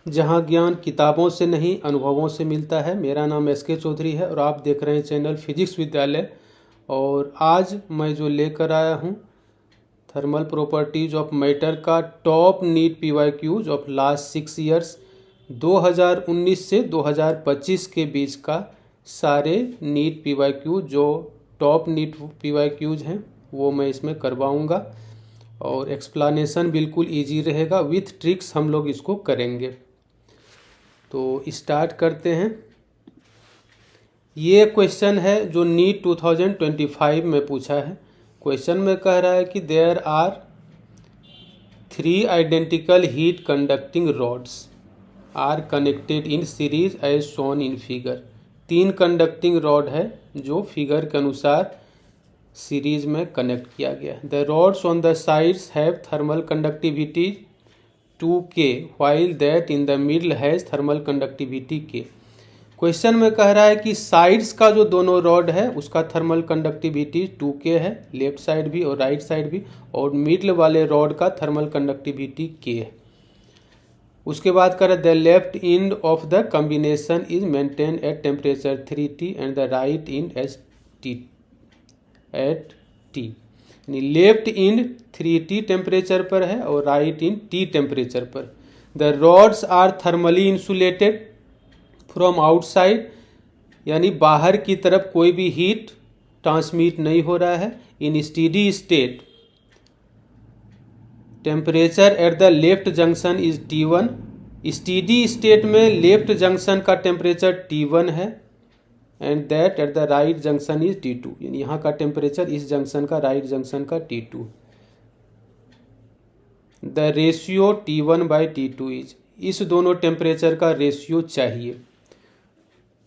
जहां ज्ञान किताबों से नहीं अनुभवों से मिलता है। मेरा नाम एसके चौधरी है और आप देख रहे हैं चैनल फिजिक्स विद्यालय। और आज मैं जो लेकर आया हूं थर्मल प्रॉपर्टीज ऑफ मैटर का top NEET PYQs of last 6 years 2019 से 2025 के बीच का सारे नीट पीवाईक्यूज जो टॉप नीट पीवाईक्यूज हैं वो मैं इसमें करवाऊंगा और एक्सप्लेनेशन बिल्कुल इजी रहेगा, विथ ट्रिक्स हम लोग इसको करेंगे। तो स्टार्ट करते हैं। ये क्वेश्चन है जो नीट 2025 में पूछा है। क्वेश्चन में कह रहा है कि there are 3 identical heat conducting rods are connected in series as shown in figure. 3 conducting rod है जो फिगर के अनुसार सीरीज में कनेक्ट किया गया है। The rods on the sides have thermal conductivity 2K while that in the middle has thermal conductivity K। Question में कह रहा है कि साइड्स का जो दोनों रॉड है उसका थर्मल कंडक्टिविटी 2K है, लेफ्ट साइड भी और राइट साइड भी, और मिडल वाले रॉड का थर्मल कंडक्टिविटी K है। उसके बाद कर the left end of the combination is maintain at temperature 3T and the right end at T। यानी लेफ्ट एंड 3T टेम्परेचर पर है और राइट एंड T टेम्परेचर पर। The rods are thermally insulated from outside, यानी बाहर की तरफ कोई भी हीट ट्रांसमिट नहीं हो रहा है। In steady state temperature at the left junction is T1। Steady state में लेफ्ट जंक्शन का टेम्परेचर T1 है and that at the right junction is T2। यानी यहाँ का टेम्परेचर इस जंक्शन का राइट जंक्शन का T2। The ratio T1/T2 is, इस दोनों टेम्परेचर का रेशियो चाहिए।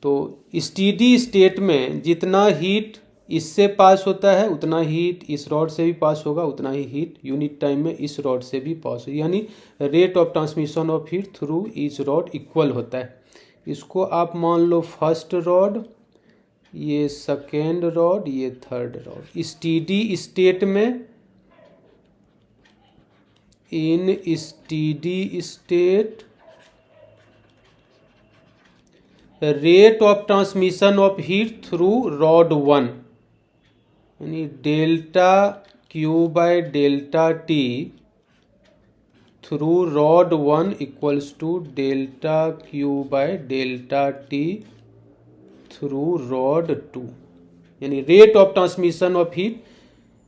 तो स्टेडी स्टेट में जितना हीट इससे पास होता है उतना हीट इस रॉड से भी पास होगा, उतना ही हीट यूनिट टाइम में इस रॉड से भी पास होगा, यानी rate of transmission of heat through each rod equal होता है। इसको आप मान लो फर्स्ट रॉड, ये सेकेंड रॉड, ये थर्ड रॉड। स्टेडी स्टेट में, in steady state rate of transmission of heat through rod 1 यानी delta Q/ΔT through rod 1 equals to delta Q/ΔT through rod 2। यानी rate of transmission of heat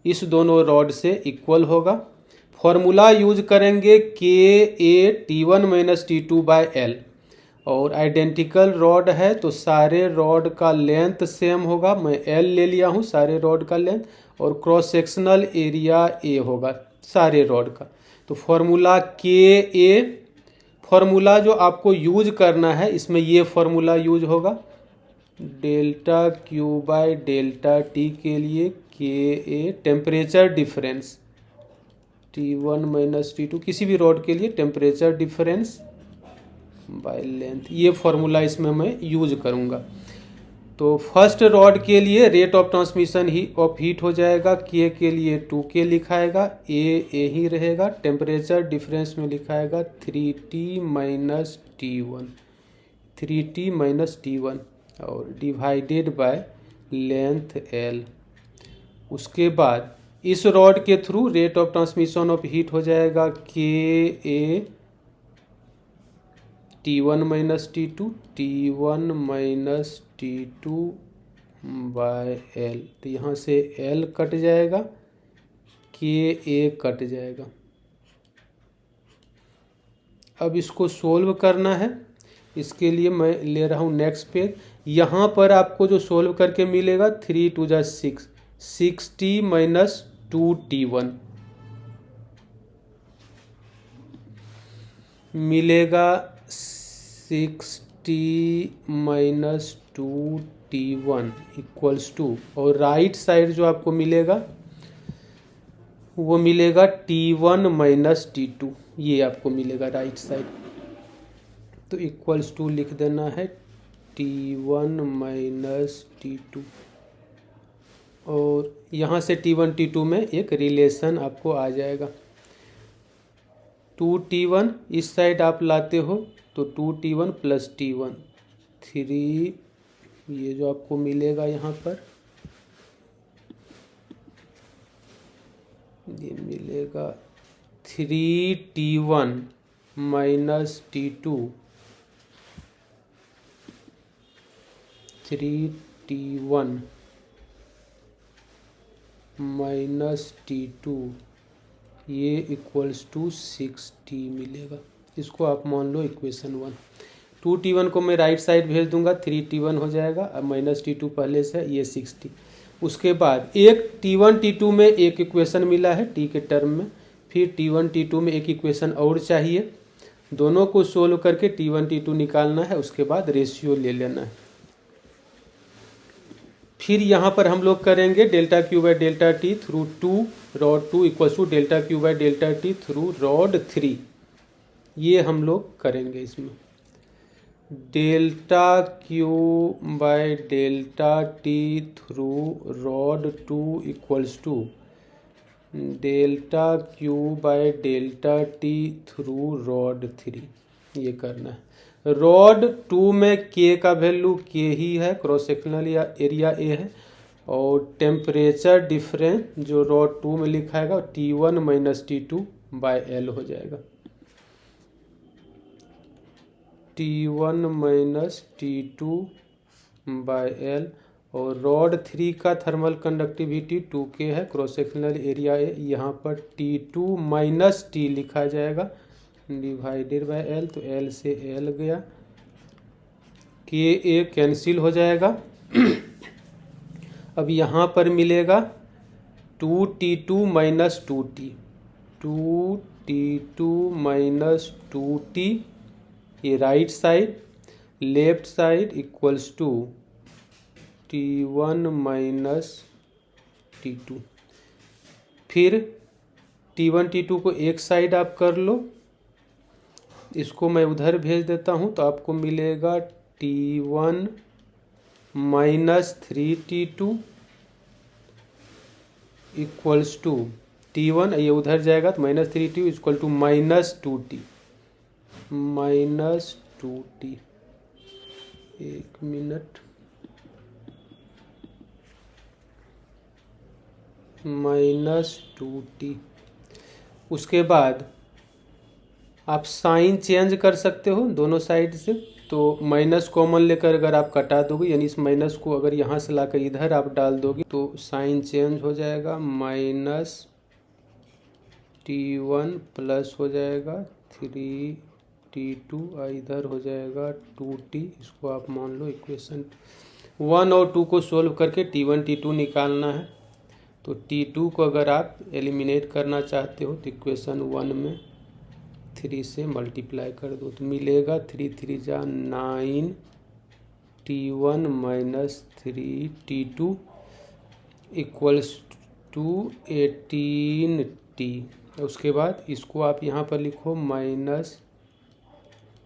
इस दोनों rod से equal होगा। Formula use करेंगे KA T1 - T2/L। और identical rod है तो सारे रॉड का लेंथ सेम होगा। मैं L ले लिया हूँ सारे रॉड का लेंथ, और क्रॉस सेक्शनल एरिया A होगा सारे रॉड का। तो फॉर्मूला KA, फॉर्मूला जो आपको यूज करना है इसमें ये फॉर्मूला यूज होगा। डेल्टा Q/ΔT के लिए KA temperature difference, T1 - T2 किसी भी रॉड के लिए टेम्परेचर डिफरेंस बाय लेंथ, ये फॉर्मूला इसमें मैं यूज करूंगा। तो फर्स्ट रॉड के लिए rate of transmission of heat हो जाएगा, K के लिए 2K लिखाएगा, A ही रहेगा, टेम्परेचर डिफरेंस में लिखाएगा 3T - T1, 3T - T1 और डिवाइडेड बाय लेंथ L। उसके बाद इस रॉड के through rate of transmission of heat हो जाएगा KA T1 - T2, T1 - T2/L। तो यहाँ से L कट जाएगा, KA कट जाएगा। अब इसको सोल्व करना है, इसके लिए मैं ले रहा हूँ नेक्स्ट पेज। यहाँ पर आपको जो सोल्व करके मिलेगा 3 × 2 = 6, 6T - 2T1 मिलेगा। 6T - 2T1 इक्वल्स टू, और राइट साइड जो आपको मिलेगा वो मिलेगा T1 - T2, ये आपको मिलेगा राइट साइड। तो इक्वल्स टू लिख देना है T1 - T2, और यहाँ से T1 T2 में एक रिलेशन आपको आ जाएगा। 2T1 इस साइड आप लाते हो तो 2t1 प्लस t1 3, ये जो आपको मिलेगा यहाँ पर ये मिलेगा 3t1 minus t2, 3t1 minus t2 ये इक्वल्स टू 6t मिलेगा। इसको आप मान लो इक्वेशन 1। 2t1 को मैं राइट साइड भेज दूंगा, 3t1 हो जाएगा, अब माइनस t2 पहले से ये 6t। उसके बाद एक t1 t2 में एक इक्वेशन मिला है t के टर्म में, फिर t1 t2 में एक इक्वेशन और चाहिए, दोनों को सोल्व करके t1 t2 निकालना है, उसके बाद रेशियो ले लेना है। फिर यहाँ पर हम लोग करेंगे delta Q by delta T through 2 rod 2 equals to delta Q by delta T through rod 3, ये हम लोग करेंगे। इसमें delta Q by delta T through rod 2 equals to delta Q by delta T through rod 3, ये करना है। Rod 2 में के का वैल्यू के ही है, क्रॉस सेक्शनल या एरिया ए है, और टेम्परेचर डिफरेंस जो रॉड 2 में लिखा है T1 minus T2 by L हो जाएगा। T1 minus T2 by L, और रॉड 3 का थर्मल कंडक्टिविटी 2K है, क्रॉस सेक्शनल एरिया ए, यहाँ पर T2 माइनस T लिखा जाएगा डिवाइडेड बाय एल, तो एल से एल गया, के ए कैंसिल हो जाएगा। अब यहाँ पर मिलेगा 2T2 minus 2T, 2T2 minus 2T, ये right side, left side equals to T1 minus T2। फिर T1 T2 को एक साइड आप कर लो, इसको मैं उधर भेज देता हूँ, तो आपको मिलेगा T1 minus 3T2 equals to T1, ये उधर जाएगा तो minus 3T equal to minus 2T, minus 2T, एक मिनट, माइनस 2T। उसके बाद आप साइन चेंज कर सकते हो दोनों साइड से, तो माइनस कॉमन लेकर अगर आप कटा दोगे, यानी इस माइनस को अगर यहाँ से लाकर इधर आप डाल दोगे तो साइन चेंज हो जाएगा, माइनस T1 प्लस हो जाएगा 3T2, इधर हो जाएगा 2T, इसको आप मान लो इक्वेशन 1 और 2 को सोल्व करके T1 T2 निकालना है। तो T2 को अगर आप एलिमिनेट करना चाहते हो तो इक्वेशन 1 में 3 से मल्टीप्लाई कर दो, तो मिलेगा 3 3 जा 9 T1 minus 3T2 equals to 18T। उसके बाद इसको आप यहाँ पर लिखो minus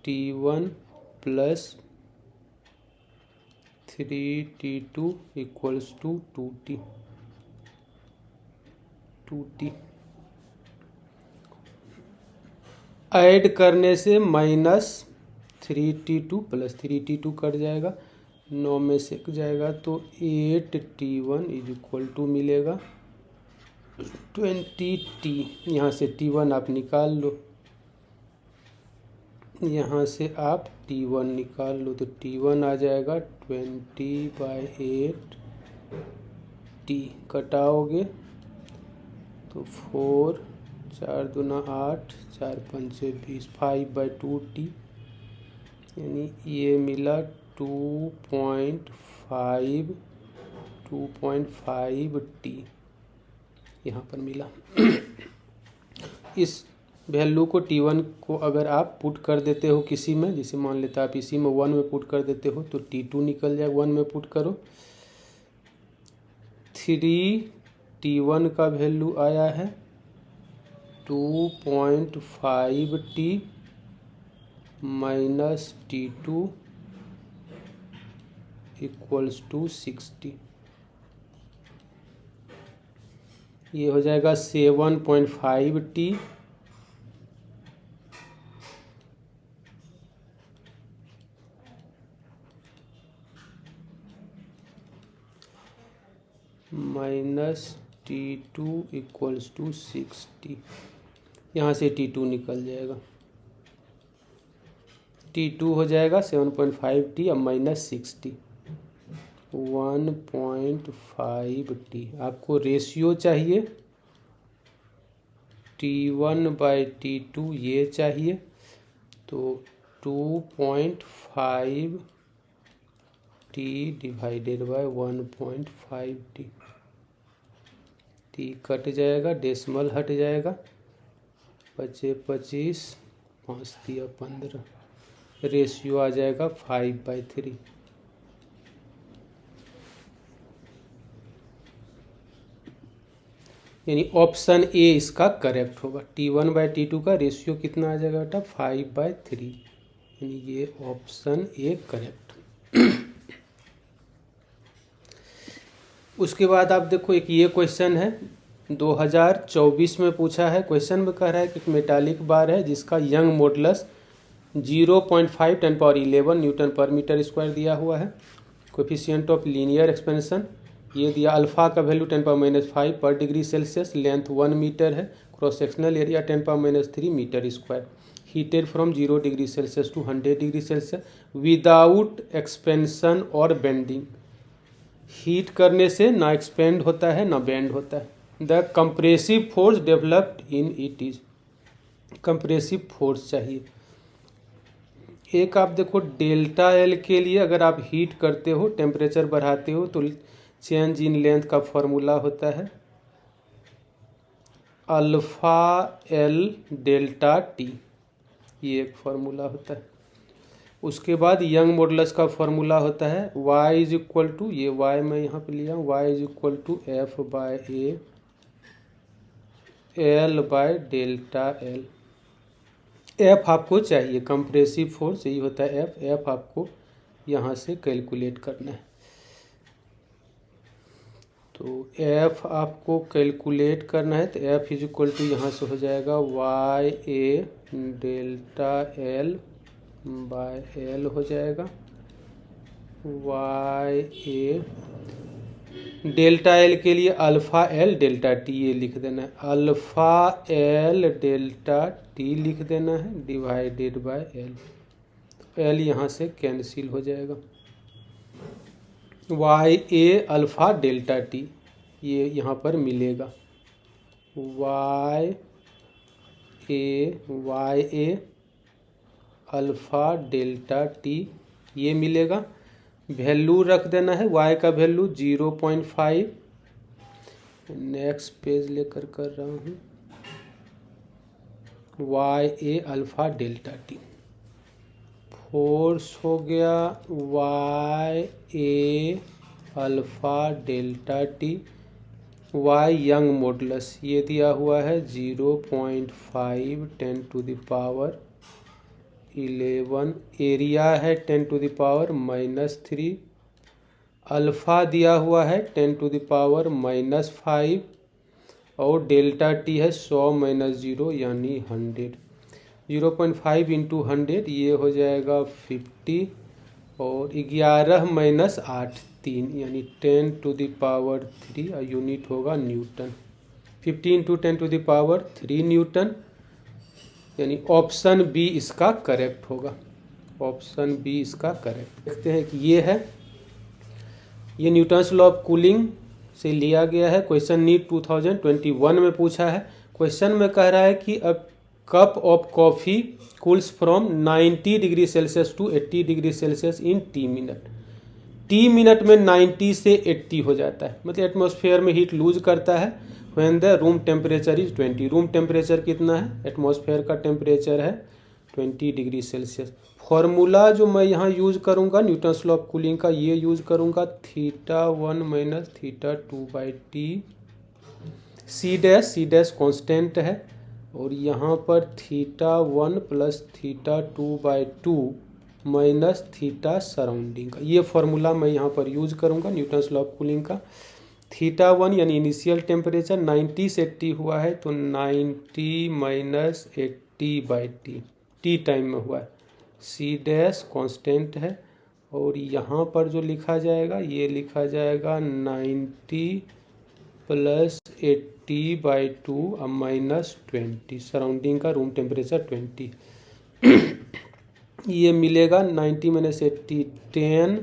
T1 plus 3T2 equals to 2T, 2T add करने से minus 3T2 plus 3T2 cut जाएगा, 9 में से जाएगा तो 8T1 इज इक्वल टू मिलेगा 20T। यहाँ से T1 आप निकाल लो, यहाँ से आप T1 निकाल लो, तो T1 आ जाएगा 20/8T, कटाओगे तो 4 4 दूना 8 4 5 20, 5/2T, यानी ये मिला 2.5T यहाँ पर मिला। इस वैल्यू को T1 को अगर आप पुट कर देते हो किसी में, जैसे मान लेते आप इसी में 1 में पुट कर देते हो तो T2 निकल जाए, 1 में पुट करो, 3T1 का वैल्यू आया है 2.5T minus T2 equals to 60, ये हो जाएगा 7.5T minus T2 equals to 60। यहाँ से T2 निकल जाएगा, T2 हो जाएगा 7.5T अब माइनस 60 1.5T। आपको रेशियो चाहिए T1/T2 ये चाहिए, तो 2.5T divided by 1.5T। T cut जाएगा, डेसिमल हट जाएगा, 25 5 दिया 15, रेशियो आ जाएगा 5/3। यानी ऑप्शन ए इसका करेक्ट होगा। T1/T2 का रेशियो कितना आ जाएगा बेटा? 5/3, यानी ये ऑप्शन ए करेक्ट। उसके बाद आप देखो एक ये क्वेश्चन है 2024 में पूछा है। क्वेश्चन में कह रहा है कि एक मेटालिक बार है जिसका यंग मॉडुलस 0.5 10⁻11 न्यूटन पर मीटर स्क्वायर दिया हुआ है। कोएफिशिएंट ऑफ लीनियर एक्सपेंशन ये दिया, अल्फा का वैल्यू 10⁻⁵ पर डिग्री सेल्सियस, लेंथ 1 मीटर है, cross sectional area 10⁻³ metre square, heated from 0 degree Celsius to 100 degree Celsius without expansion और बेंडिंग। हीट करने से ना एक्सपेंड होता है ना बेंड होता है। The compressive force developed in it is, compressive force चाहिए। एक आप देखो डेल्टा एल के लिए अगर आप हीट करते हो, टेम्परेचर बढ़ाते हो, तो चेंज इन लेंथ का फॉर्मूला होता है अल्फा एल डेल्टा टी, ये एक फॉर्मूला होता है। उसके बाद यंग मॉडुलस का फॉर्मूला होता है y इज इक्वल टू, ये y मैं यहाँ पे लिया हूँ, y is equal to F/A L/डेल्टा एल। F आपको चाहिए, कंप्रेसिव फोर्स यही होता है F आपको यहाँ से कैलकुलेट करना है। तो F आपको कैलकुलेट करना है, तो F इज इक्वल टू यहाँ से हो जाएगा YA delta L by L हो जाएगा, YA डेल्टा एल के लिए अल्फा एल डेल्टा टी ये लिख देना है, अल्फा एल डेल्टा टी लिख देना है डिवाइडेड बाय एल। एल यहाँ से कैंसिल हो जाएगा, YA अल्फा डेल्टा टी ये यहाँ पर मिलेगा, YA अल्फा डेल्टा टी ये मिलेगा। वैल्यू रख देना है, y का वैल्यू 0.5। नेक्स्ट पेज लेकर कर रहा हूँ, YA alpha delta T. Force हो गया YA alpha delta T, y young modulus ये दिया हुआ है 0.5 10⁻11, एरिया है 10⁻⁻3, अल्फा दिया हुआ है 10⁻⁻5 और डेल्टा टी है 100 - 0 यानी 100। 0.5 × 100 ये हो जाएगा 50 और 11 - 8 3 यानी 10⁻³ यूनिट होगा न्यूटन। 50 × 10⁻³ न्यूटन, यानी ऑप्शन बी इसका करेक्ट होगा। ऑप्शन बी इसका करेक्ट। देखते हैं कि ये है, ये न्यूटन्स लॉ ऑफ कूलिंग से लिया गया है। क्वेश्चन नीट 2021 में पूछा है। क्वेश्चन में कह रहा है कि a cup of coffee cools from 90 degree Celsius to 80 degree Celsius in T minute. T minute में 90 से 80 हो जाता है, मतलब एटमॉस्फेयर में हीट लूज करता है। When the room temperature is 20, room temperature कितना है? एटमॉस्फेयर का टेम्परेचर है 20 डिग्री सेल्सियस। फॉर्मूला जो मैं यहाँ यूज करूँगा न्यूटन्स लॉ ऑफ कूलिंग का, ये यूज करूँगा θ1 - θ2/T। सी डैश कॉन्स्टेंट है और यहाँ पर θ1 + θ2/2 माइनस थीटा सराउंडिंग का, ये फॉर्मूला मैं यहाँ पर यूज करूँगा न्यूटन्स लॉ ऑफ कूलिंग का। θ1 यानी इनिशियल टेम्परेचर 90 से 80 हुआ है, तो 90 - 80/T, टी टाइम में हुआ है। सी डैश कॉन्स्टेंट है और यहाँ पर जो लिखा जाएगा ये लिखा जाएगा 90 प्लस 80/2 अब माइनस 20, सराउंडिंग का रूम टेम्परेचर 20। ये मिलेगा 90 - 80 10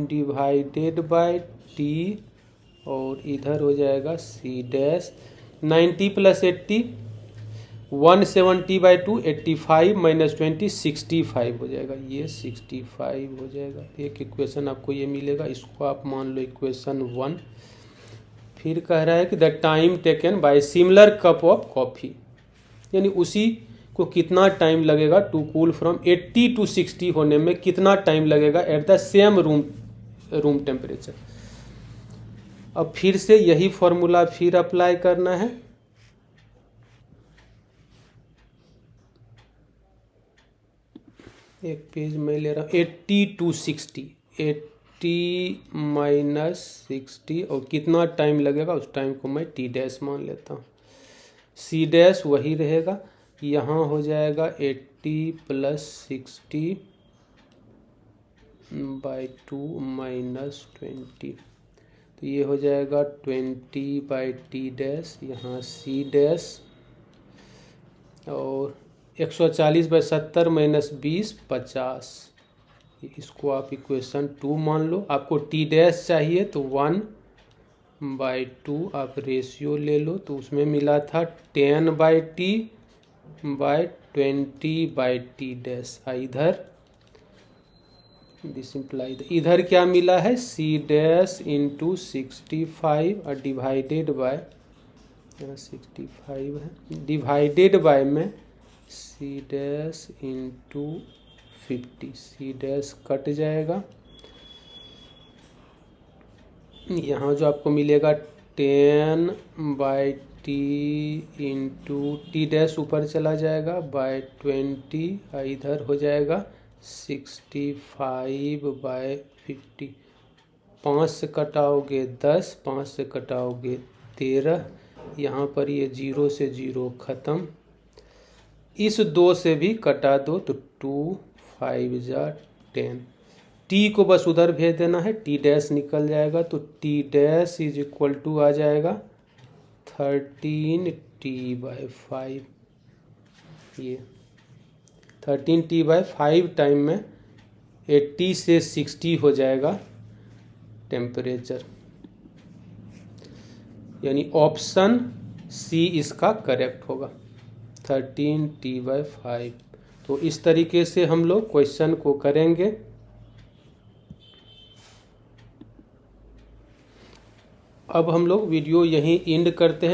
डिवाइडेड बाय टी, और इधर हो जाएगा सी डैश 90 + 80 170/2 85 - 20 65 हो जाएगा, ये 65 हो जाएगा। एक इक्वेशन आपको ये मिलेगा, इसको आप मान लो इक्वेशन 1। फिर कह रहा है कि the time taken by similar cup of coffee, यानी उसी को कितना टाइम लगेगा टू कूल फ्रॉम 80 to 60 होने में कितना टाइम लगेगा at the same room temperature. अब फिर से यही फॉर्मूला फिर अप्लाई करना है। एक पेज मैं ले रहा हूँ, 80 to 60, 80 - 60 और कितना टाइम लगेगा उस टाइम को मैं टी डैश मान लेता हूँ। सी डैश वही रहेगा, यहाँ हो जाएगा 80 + 60/2 - 20, तो ये हो जाएगा 20/टी डैश, यहाँ सी डैश, और 140/70 - 20 50। इसको आप इक्वेशन 2 मान लो। आपको टी डैश चाहिए तो 1/2 आप रेशियो ले लो, तो उसमें मिला था 10/t/20/टी डैश। इधर दिस इम्प्लाई इधर क्या मिला है, सी डैश इंटू 65 और डिवाइडेड बाय, यहाँ 65 है, डिवाइडेड बाय में C dash into 50, C dash cut जाएगा। यहाँ जो आपको मिलेगा 10/t इंटू टी डैश ऊपर चला जाएगा बाय 20, इधर हो जाएगा 65/50। 5 से कटाओगे 10, 5 से कटाओगे 13, यहाँ पर ये 0 से 0 ख़त्म। इस 2 से भी कटा दो तो 2 5 जा 10, टी को बस उधर भेज देना है, टी डैश निकल जाएगा, तो T dash is equal to आ जाएगा 13t/5। ये 13t/5 टाइम में 80 से 60 हो जाएगा टेम्परेचर, यानी ऑप्शन सी इसका करेक्ट होगा, 13t/5। तो इस तरीके से हम लोग क्वेश्चन को करेंगे। अब हम लोग वीडियो यहीं एंड करते हैं।